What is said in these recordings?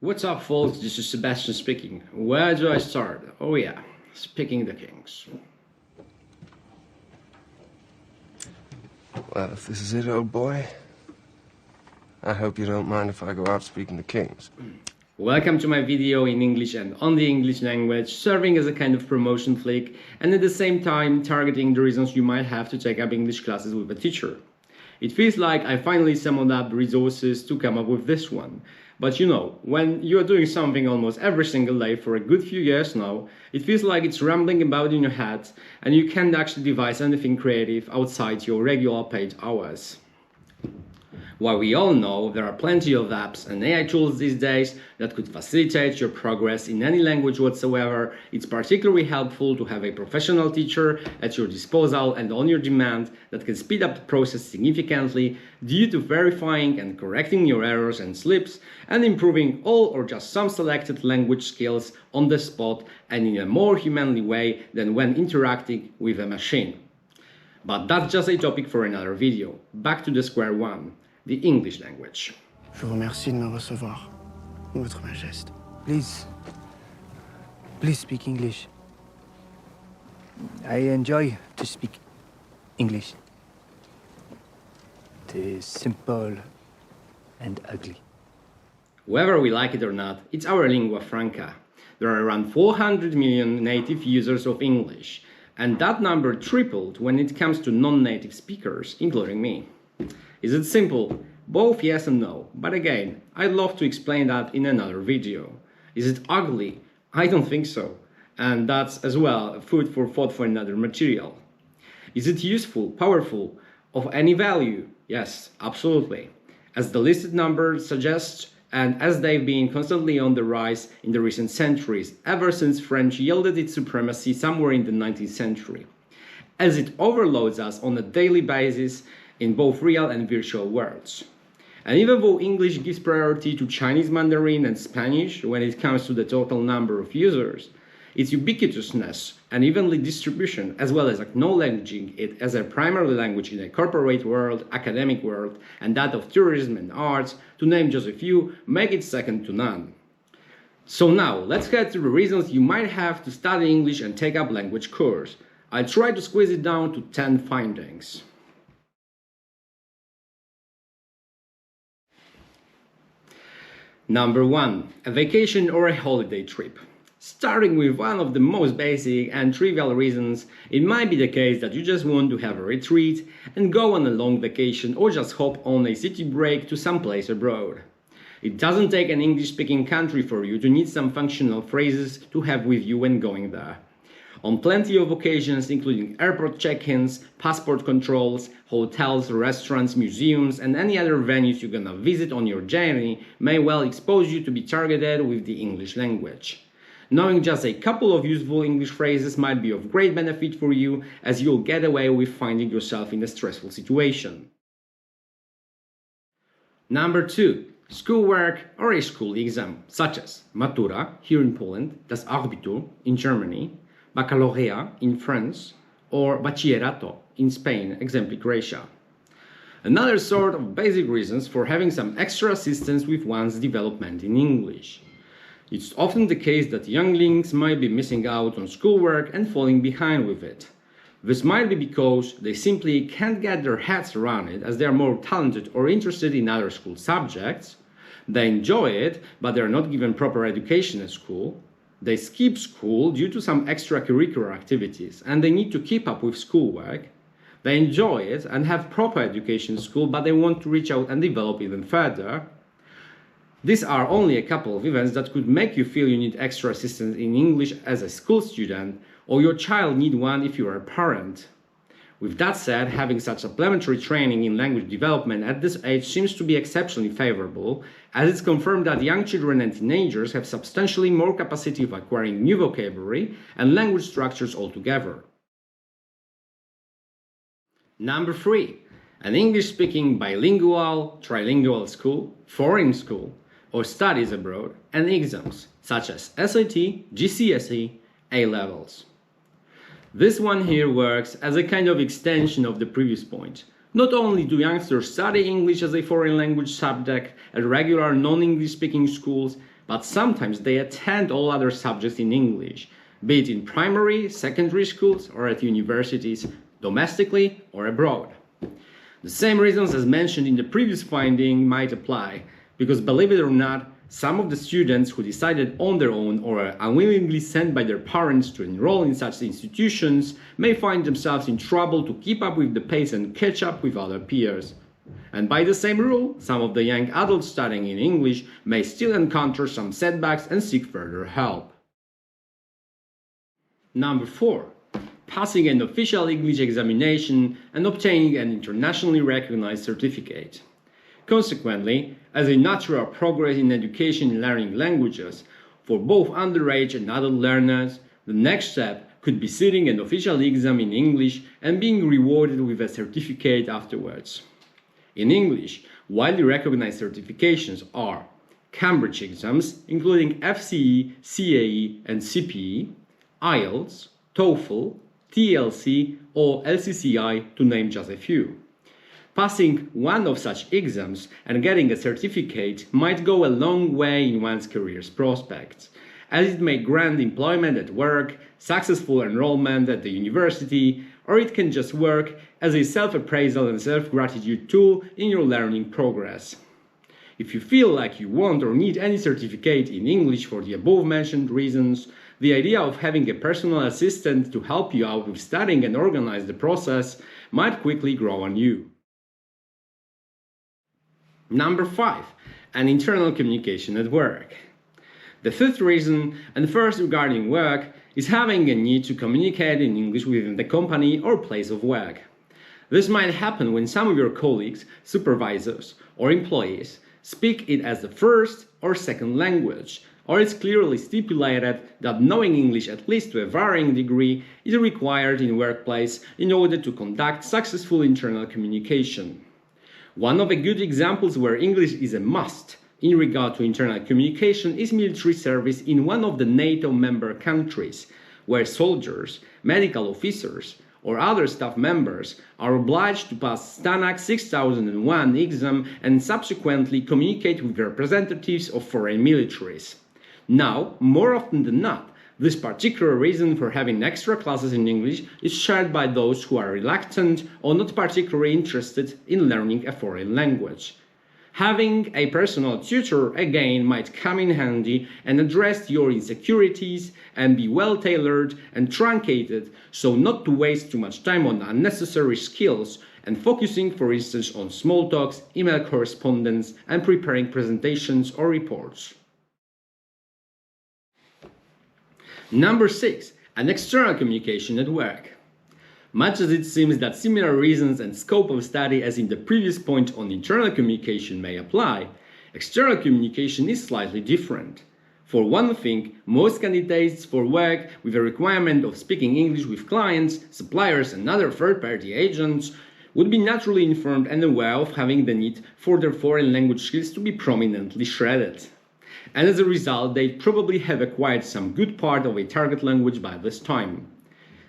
What's up, folks? This is Sebastian speaking. Where do I start? Oh yeah, speaking the Kings. Well, if this is it, old boy, I hope you don't mind if I go out speaking the Kings. Welcome to my video in English and on the English language, serving as a kind of promotion flick and at the same time targeting the reasons you might have to take up English classes with a teacher. It feels like I finally summoned up the resources to come up with this one. But you know, when you're doing something almost every single day for a good few years now, it feels like it's rambling about in your head and you can't actually devise anything creative outside your regular paid hours. While we all know there are plenty of apps and AI tools these days that could facilitate your progress in any language whatsoever, it's particularly helpful to have a professional teacher at your disposal and on your demand that can speed up the process significantly due to verifying and correcting your errors and slips and improving all or just some selected language skills on the spot and in a more humanly way than when interacting with a machine. But that's just a topic for another video. Back to the square one. The English language. Je vous remercie de me recevoir, Votre Majesté. Please speak English. I enjoy to speak English. It is simple and ugly. Whether we like it or not, it's our lingua franca. There are around 400 million native users of English, and that number tripled when it comes to non-native speakers, including me. Is it simple? Both yes and no, but again, I'd love to explain that in another video. Is it ugly? I don't think so, and that's as well food for thought for another material. Is it useful, powerful, of any value? Yes, absolutely. As the listed numbers suggest, and as they've been constantly on the rise in the recent centuries, ever since French yielded its supremacy somewhere in the 19th century. As it overloads us on a daily basis, in both real and virtual worlds. And even though English gives priority to Chinese Mandarin and Spanish when it comes to the total number of users, its ubiquitousness and evenly distribution, as well as acknowledging it as a primary language in a corporate world, academic world, and that of tourism and arts, to name just a few, make it second to none. So now, let's head to the reasons you might have to study English and take up language course. I'll try to squeeze it down to 10 findings. Number 1. A vacation or a holiday trip. Starting with one of the most basic and trivial reasons, it might be the case that you just want to have a retreat and go on a long vacation or just hop on a city break to some place abroad. It doesn't take an English-speaking country for you to need some functional phrases to have with you when going there. On plenty of occasions, including airport check-ins, passport controls, hotels, restaurants, museums, and any other venues you're gonna visit on your journey may well expose you to be targeted with the English language. Knowing just a couple of useful English phrases might be of great benefit for you, as you'll get away with finding yourself in a stressful situation. Number 2. Schoolwork or a school exam, such as Matura here in Poland, das Abitur in Germany, Baccalaureate in France, or Bachillerato in Spain, exempli Croatia. Another sort of basic reasons for having some extra assistance with one's development in English. It's often the case that younglings might be missing out on schoolwork and falling behind with it. This might be because they simply can't get their heads around it as they are more talented or interested in other school subjects. They enjoy it, but they are not given proper education at school. They skip school due to some extracurricular activities and they need to keep up with schoolwork. They enjoy it and have proper education in school, but they want to reach out and develop even further. These are only a couple of events that could make you feel you need extra assistance in English as a school student, or your child need one if you are a parent. With that said, having such supplementary training in language development at this age seems to be exceptionally favorable, as it's confirmed that young children and teenagers have substantially more capacity of acquiring new vocabulary and language structures altogether. Number 3. An English-speaking bilingual, trilingual school, foreign school, or studies abroad, and exams, such as SAT, GCSE, A-levels. This one here works as a kind of extension of the previous point. Not only do youngsters study English as a foreign language subject at regular non-English speaking schools, but sometimes they attend all other subjects in English, be it in primary, secondary schools or at universities, domestically or abroad. The same reasons as mentioned in the previous finding might apply, because believe it or not, some of the students who decided on their own or are unwillingly sent by their parents to enroll in such institutions may find themselves in trouble to keep up with the pace and catch up with other peers. And by the same rule, some of the young adults studying in English may still encounter some setbacks and seek further help. Number 4. Passing an official English examination and obtaining an internationally recognized certificate. Consequently, as a natural progress in education and learning languages, for both underage and adult learners, the next step could be sitting an official exam in English and being rewarded with a certificate afterwards. In English, widely recognized certifications are Cambridge exams, including FCE, CAE, and CPE, IELTS, TOEFL, TLC, or LCCI, to name just a few. Passing one of such exams and getting a certificate might go a long way in one's career's prospects, as it may grant employment at work, successful enrollment at the university, or it can just work as a self-appraisal and self-gratitude tool in your learning progress. If you feel like you want or need any certificate in English for the above-mentioned reasons, the idea of having a personal assistant to help you out with studying and organize the process might quickly grow on you. Number 5. An internal communication at work. The fifth reason, and first regarding work, is having a need to communicate in English within the company or place of work. This might happen when some of your colleagues, supervisors, or employees speak it as the first or second language, or it's clearly stipulated that knowing English at least to a varying degree is required in workplace in order to conduct successful internal communication. One of the good examples where English is a must in regard to internal communication is military service in one of the NATO member countries, where soldiers, medical officers, or other staff members are obliged to pass STANAG 6001 exam and subsequently communicate with representatives of foreign militaries. Now, more often than not, this particular reason for having extra classes in English is shared by those who are reluctant or not particularly interested in learning a foreign language. Having a personal tutor again might come in handy and address your insecurities and be well tailored and truncated so not to waste too much time on unnecessary skills and focusing, for instance, on small talks, email correspondence, and preparing presentations or reports. Number 6. An external communication at work. Much as it seems that similar reasons and scope of study as in the previous point on internal communication may apply, external communication is slightly different. For one thing, most candidates for work with a requirement of speaking English with clients, suppliers, and other third-party agents would be naturally informed and aware of having the need for their foreign language skills to be prominently shredded. And as a result, they probably have acquired some good part of a target language by this time.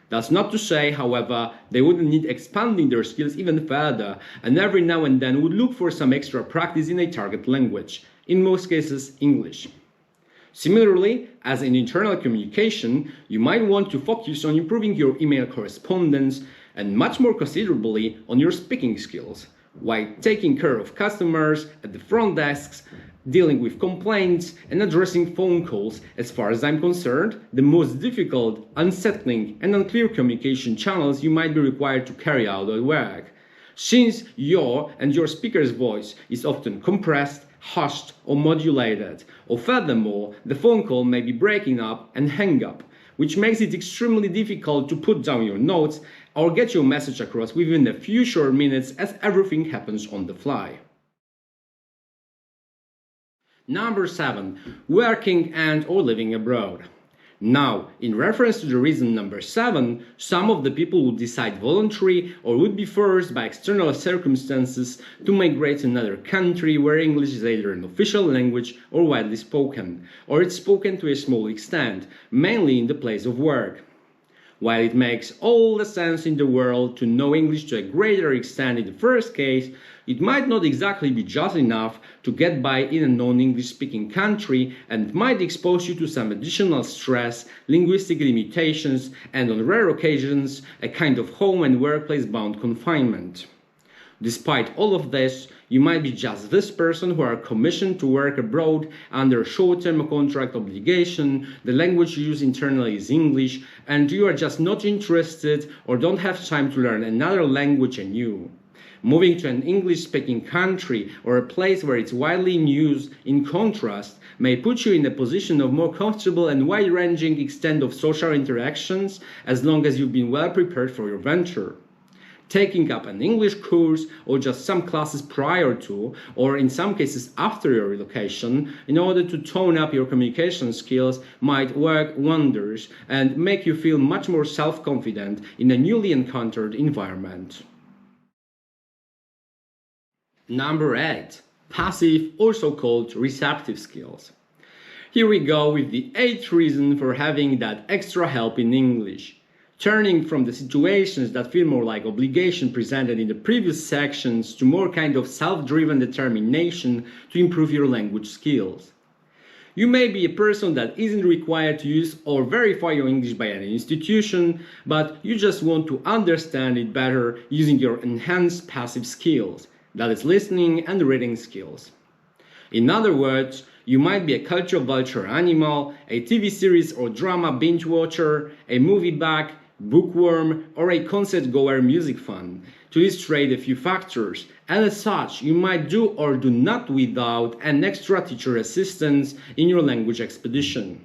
That's not to say, however, they wouldn't need expanding their skills even further and every now and then would look for some extra practice in a target language, in most cases English. Similarly, as in internal communication, you might want to focus on improving your email correspondence and much more considerably on your speaking skills, while taking care of customers at the front desks, dealing with complaints and addressing phone calls. As far as I'm concerned, the most difficult, unsettling and unclear communication channels you might be required to carry out at work, since your and your speaker's voice is often compressed, hushed or modulated, or furthermore, the phone call may be breaking up and hang up, which makes it extremely difficult to put down your notes or get your message across within a few short minutes as everything happens on the fly. Number 7. Working and or living abroad. Now, in reference to the reason number 7, some of the people would decide voluntarily or would be forced by external circumstances to migrate to another country where English is either an official language or widely spoken, or it's spoken to a small extent, mainly in the place of work. While it makes all the sense in the world to know English to a greater extent in the first case, it might not exactly be just enough to get by in a non-English speaking country, and might expose you to some additional stress, linguistic limitations, and on rare occasions, a kind of home and workplace bound confinement. Despite all of this, you might be just this person who are commissioned to work abroad under short-term contract obligation, the language you use internally is English, and you are just not interested or don't have time to learn another language anew. Moving to an English-speaking country or a place where it's widely in use, in contrast, may put you in a position of more comfortable and wide-ranging extent of social interactions as long as you've been well prepared for your venture. Taking up an English course or just some classes prior to, or in some cases after your relocation, in order to tone up your communication skills might work wonders and make you feel much more self-confident in a newly encountered environment. Number 8. Passive, also called receptive skills. Here we go with the 8th reason for having that extra help in English. Turning from the situations that feel more like obligation presented in the previous sections to more kind of self-driven determination to improve your language skills. You may be a person that isn't required to use or verify your English by any institution, but you just want to understand it better using your enhanced passive skills, that is listening and reading skills. In other words, you might be a culture vulture animal, a TV series or drama binge watcher, a movie buff, bookworm, or a concert-goer music fan, to illustrate a few factors, and as such you might do or do not without an extra teacher assistance in your language expedition.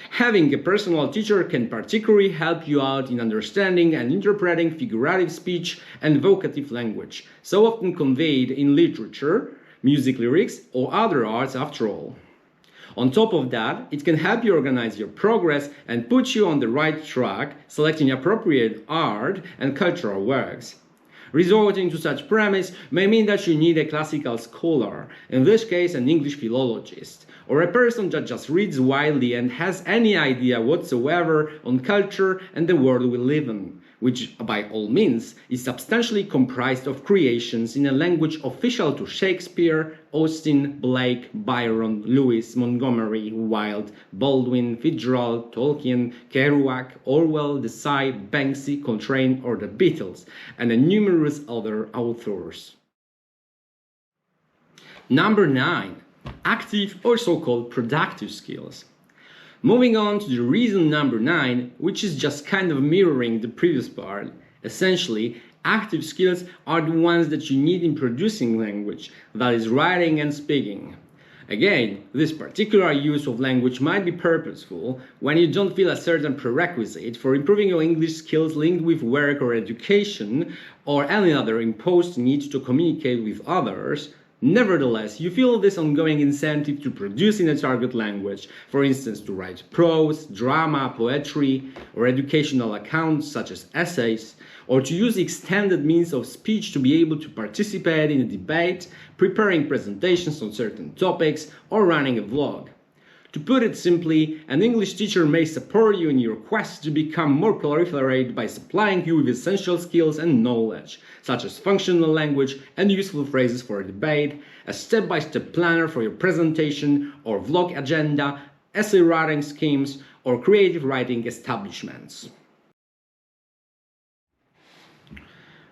Having a personal teacher can particularly help you out in understanding and interpreting figurative speech and vocative language, so often conveyed in literature, music lyrics, or other arts after all. On top of that, it can help you organize your progress and put you on the right track, selecting appropriate art and cultural works. Resorting to such premise may mean that you need a classical scholar, in this case an English philologist, or a person that just reads widely and has any idea whatsoever on culture and the world we live in, which by all means is substantially comprised of creations in a language official to Shakespeare, Austen, Blake, Byron, Lewis, Montgomery, Wilde, Baldwin, Fitzgerald, Tolkien, Kerouac, Orwell, Desai, Banksy, Coltrane, or the Beatles, and numerous other authors. Number 9. Active or so-called productive skills. Moving on to the reason number 9, which is just kind of mirroring the previous part. Essentially, active skills are the ones that you need in producing language, that is writing and speaking. Again, this particular use of language might be purposeful when you don't feel a certain prerequisite for improving your English skills linked with work or education, or any other imposed need to communicate with others. Nevertheless, you feel this ongoing incentive to produce in a target language, for instance to write prose, drama, poetry, or educational accounts such as essays, or to use extended means of speech to be able to participate in a debate, preparing presentations on certain topics, or running a vlog. To put it simply, an English teacher may support you in your quest to become more proliferate by supplying you with essential skills and knowledge, such as functional language and useful phrases for a debate, a step-by-step planner for your presentation or vlog agenda, essay writing schemes, or creative writing establishments.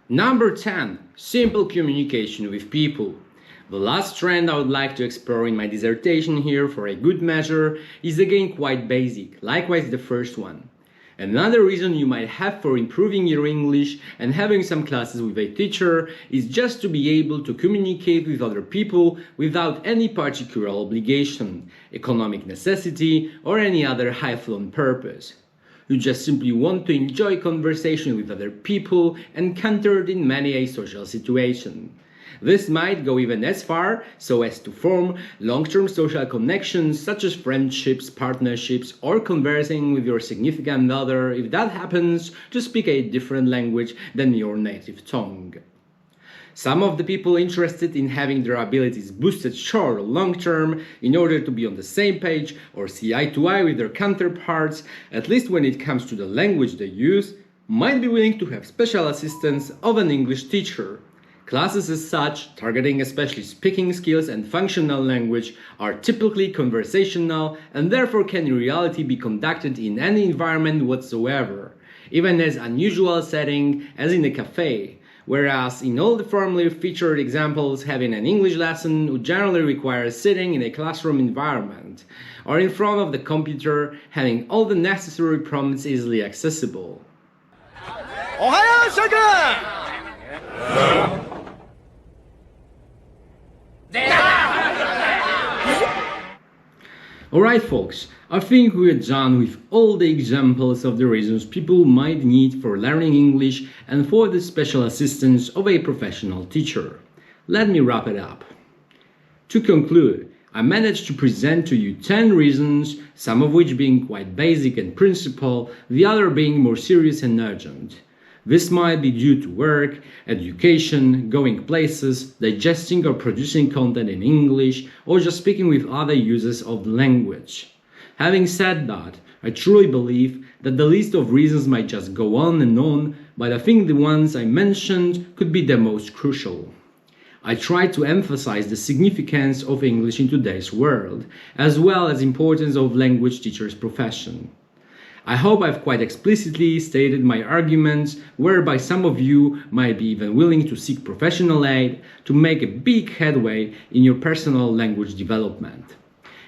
Number 10. Simple communication with people. The last trend I would like to explore in my dissertation here for a good measure is again quite basic, likewise the first one. Another reason you might have for improving your English and having some classes with a teacher is just to be able to communicate with other people without any particular obligation, economic necessity, or any other high-flown purpose. You just simply want to enjoy conversation with other people encountered in many a social situation. This might go even as far so as to form long-term social connections such as friendships, partnerships, or conversing with your significant other if that happens to speak a different language than your native tongue. Some of the people interested in having their abilities boosted short or long term in order to be on the same page or see eye to eye with their counterparts, at least when it comes to the language they use, might be willing to have special assistance of an English teacher. Classes as such, targeting especially speaking skills and functional language, are typically conversational and therefore can in reality be conducted in any environment whatsoever, even as unusual setting as in a cafe. Whereas in all the formally featured examples, having an English lesson would generally require sitting in a classroom environment, or in front of the computer, having all the necessary prompts easily accessible. Alright folks, I think we're done with all the examples of the reasons people might need for learning English and for the special assistance of a professional teacher. Let me wrap it up. To conclude, I managed to present to you 10 reasons, some of which being quite basic and principal, the other being more serious and urgent. This might be due to work, education, going places, digesting or producing content in English, or just speaking with other users of the language. Having said that, I truly believe that the list of reasons might just go on, but I think the ones I mentioned could be the most crucial. I tried to emphasize the significance of English in today's world, as well as the importance of language teacher's profession. I hope I've quite explicitly stated my arguments, whereby some of you might be even willing to seek professional aid to make a big headway in your personal language development.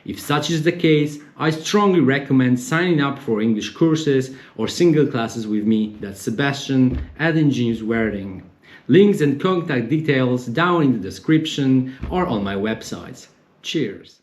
If such is the case, I strongly recommend signing up for English courses or single classes with me, that's Sebastian at Ingenious Wording. Links and contact details down in the description or on my website. Cheers!